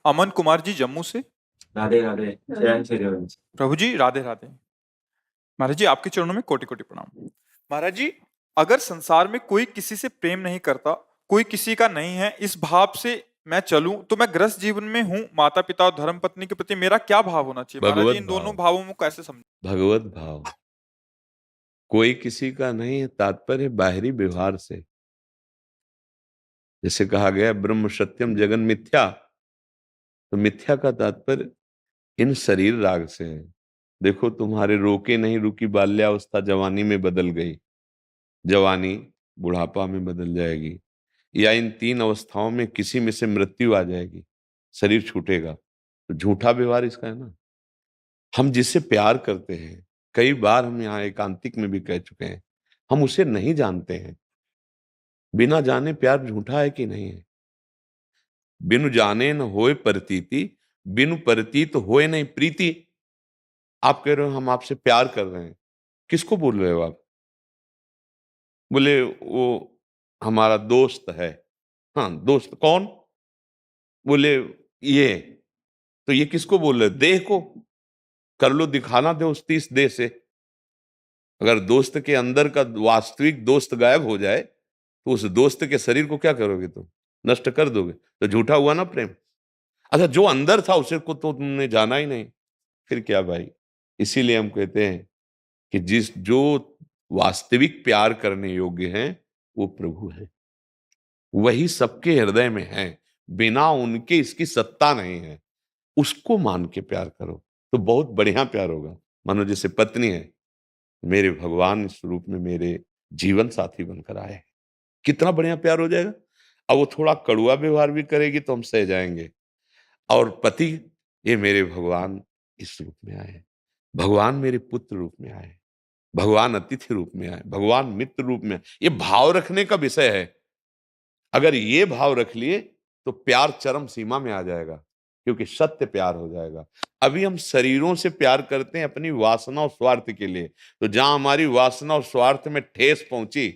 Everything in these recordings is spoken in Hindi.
अमन कुमार जी जम्मू से। राधे राधे, जय श्री रविंद्र। प्रभु जी राधे राधे। महाराज जी आपके चरणों में कोटि कोटि प्रणाम। महाराज जी, अगर संसार में कोई किसी से प्रेम नहीं करता, कोई किसी का नहीं है, इस भाव से मैं चलूं तो मैं ग्रस्त जीवन में हूं। माता पिता और धर्म पत्नी के प्रति मेरा क्या भाव होना चाहिए महाराज जी? भगवत इन दोनों भाव, भावों में कैसे समझ? भगवत भाव। कोई किसी का नहीं है, तात्पर्य बाहरी व्यवहार से। जैसे कहा गया ब्रह्म सत्यम जगन मिथ्या, तो मिथ्या का तात्पर्य इन शरीर राग से है। देखो, तुम्हारे रोके नहीं रुकी बाल्यावस्था जवानी में बदल गई, जवानी बुढ़ापा में बदल जाएगी, या इन तीन अवस्थाओं में किसी में से मृत्यु आ जाएगी, शरीर छूटेगा। तो झूठा व्यवहार इसका है ना। हम जिससे प्यार करते हैं, कई बार हम यहाँ एकांतिक में भी कह चुके हैं, हम उसे नहीं जानते हैं। बिना जाने प्यार झूठा है कि नहीं है? बिनु जाने न होए प्रतीति, बिनु प्रतीत होए नहीं प्रीति। आप कह रहे हो हम आपसे प्यार कर रहे हैं, किसको बोल रहे हो आप? बोले वो हमारा दोस्त है। हाँ, दोस्त कौन? बोले ये। तो ये किसको बोल रहे हो? देह को। कर लो, दिखाना दे उस 30 देह से। अगर दोस्त के अंदर का वास्तविक दोस्त गायब हो जाए तो उस दोस्त के शरीर को क्या करोगे तुम? नष्ट कर दोगे। तो झूठा हुआ ना प्रेम। अच्छा, जो अंदर था उसे को तो तुमने जाना ही नहीं, फिर क्या भाई? इसीलिए हम कहते हैं कि जो वास्तविक प्यार करने योग्य हैं वो प्रभु है, वही सबके हृदय में है, बिना उनके इसकी सत्ता नहीं है। उसको मान के प्यार करो तो बहुत बढ़िया प्यार होगा। मानो जैसे पत्नी है, मेरे भगवान इस रूप में मेरे जीवन साथी बनकर आए हैं, कितना बढ़िया प्यार हो जाएगा। अब वो थोड़ा कड़ुआ व्यवहार भी करेगी तो हम सह जाएंगे। और पति, ये मेरे भगवान इस रूप में आए, भगवान मेरे पुत्र रूप में आए, भगवान अतिथि रूप में आए, भगवान मित्र रूप में आए। ये भाव रखने का विषय है। अगर ये भाव रख लिए तो प्यार चरम सीमा में आ जाएगा, क्योंकि सत्य प्यार हो जाएगा। अभी हम शरीरों से प्यार करते हैं अपनी वासना और स्वार्थ के लिए। तो जहां हमारी वासना और स्वार्थ में ठेस पहुंची,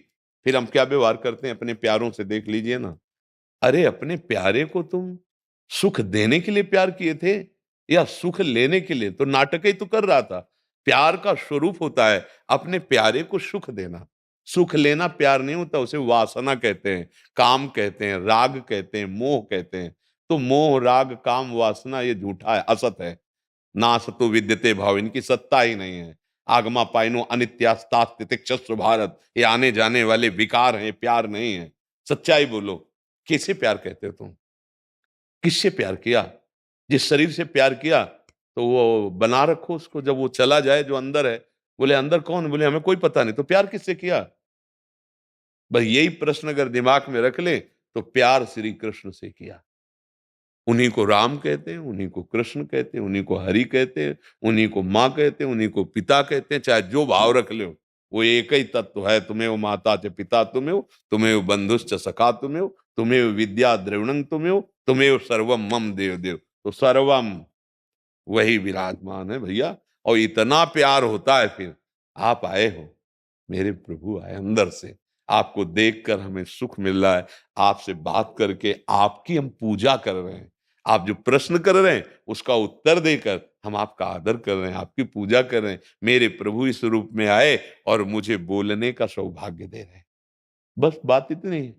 फिर हम क्या व्यवहार करते हैं अपने प्यारों से? देख लीजिए ना। अरे, अपने प्यारे को तुम सुख देने के लिए प्यार किए थे या सुख लेने के लिए? तो नाटक ही तो कर रहा था। प्यार का स्वरूप होता है अपने प्यारे को सुख देना। सुख लेना प्यार नहीं होता, उसे वासना कहते हैं, काम कहते हैं, राग कहते हैं, मोह कहते हैं। तो मोह, राग, काम, वासना ये झूठा है, असत है। नासतो विद्यते भाव, इनकी सत्ता ही नहीं है। आगमा पाइनो अनित्यास्तास्तितिक्षस्व भारत, ये आने जाने वाले विकार हैं, प्यार नहीं है। सच्चाई बोलो, किसे प्यार कहते हो तुम? किससे प्यार किया? जिस शरीर से प्यार किया तो वो बना रखो उसको, जब वो चला जाए जो अंदर है। बोले अंदर कौन? बोले हमें कोई पता नहीं। तो प्यार किससे किया? बस यही प्रश्न अगर दिमाग में रख ले तो प्यार श्री कृष्ण से किया। उन्हीं को राम कहते हैं, उन्हीं को कृष्ण कहते हैं, उन्हीं को हरि कहते हैं, उन्हीं को माँ कहते हैं, उन्हीं को पिता कहते हैं। चाहे जो भाव रख लो, वो एक ही तत्व है। तुम्हें वो माता च पिता तुम्हें हो, तुम्हें वो बंधुश्च सखा तुम्हें हो, तुम्हें विद्या द्रविणं तुम्हें हो, तुम्हें सर्वम मम देव देव। तो सर्वम वही विराजमान है भैया। और इतना प्यार होता है, फिर आप आए हो, मेरे प्रभु आए अंदर से। आपको देखकर हमें सुख मिल रहा है, आपसे बात करके आपकी हम पूजा कर रहे हैं। आप जो प्रश्न कर रहे हैं उसका उत्तर देकर हम आपका आदर कर रहे हैं, आपकी पूजा कर रहे हैं। मेरे प्रभु इस रूप में आए और मुझे बोलने का सौभाग्य दे रहे हैं। बस बात इतनी है।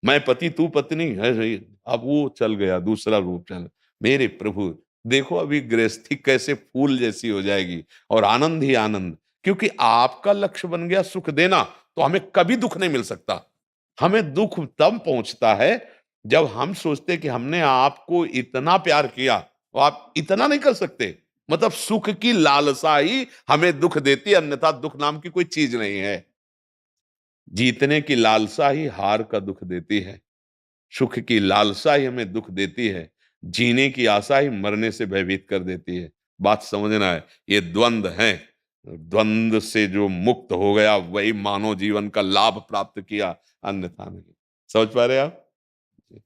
मैं पति, तू पत्नी है सही। अब वो चल गया, दूसरा रूप चल। मेरे प्रभु, देखो अभी गृहस्थी कैसे फूल जैसी हो जाएगी और आनंद ही आनंद। क्योंकि आपका लक्ष्य बन गया सुख देना, तो हमें कभी दुख नहीं मिल सकता। हमें दुख तब पहुंचता है जब हम सोचते कि हमने आपको इतना प्यार किया, तो आप इतना नहीं कर सकते। मतलब सुख की लालसा ही हमें दुख देती है, अन्यथा दुख नाम की कोई चीज नहीं है। जीतने की लालसा ही हार का दुख देती है, सुख की लालसा ही हमें दुख देती है, जीने की आशा ही मरने से भयभीत कर देती है। बात समझना है, ये द्वंद्व है। द्वंद्व से जो मुक्त हो गया वही मानव जीवन का लाभ प्राप्त किया, अन्यथा नहीं। समझ पा रहे आप?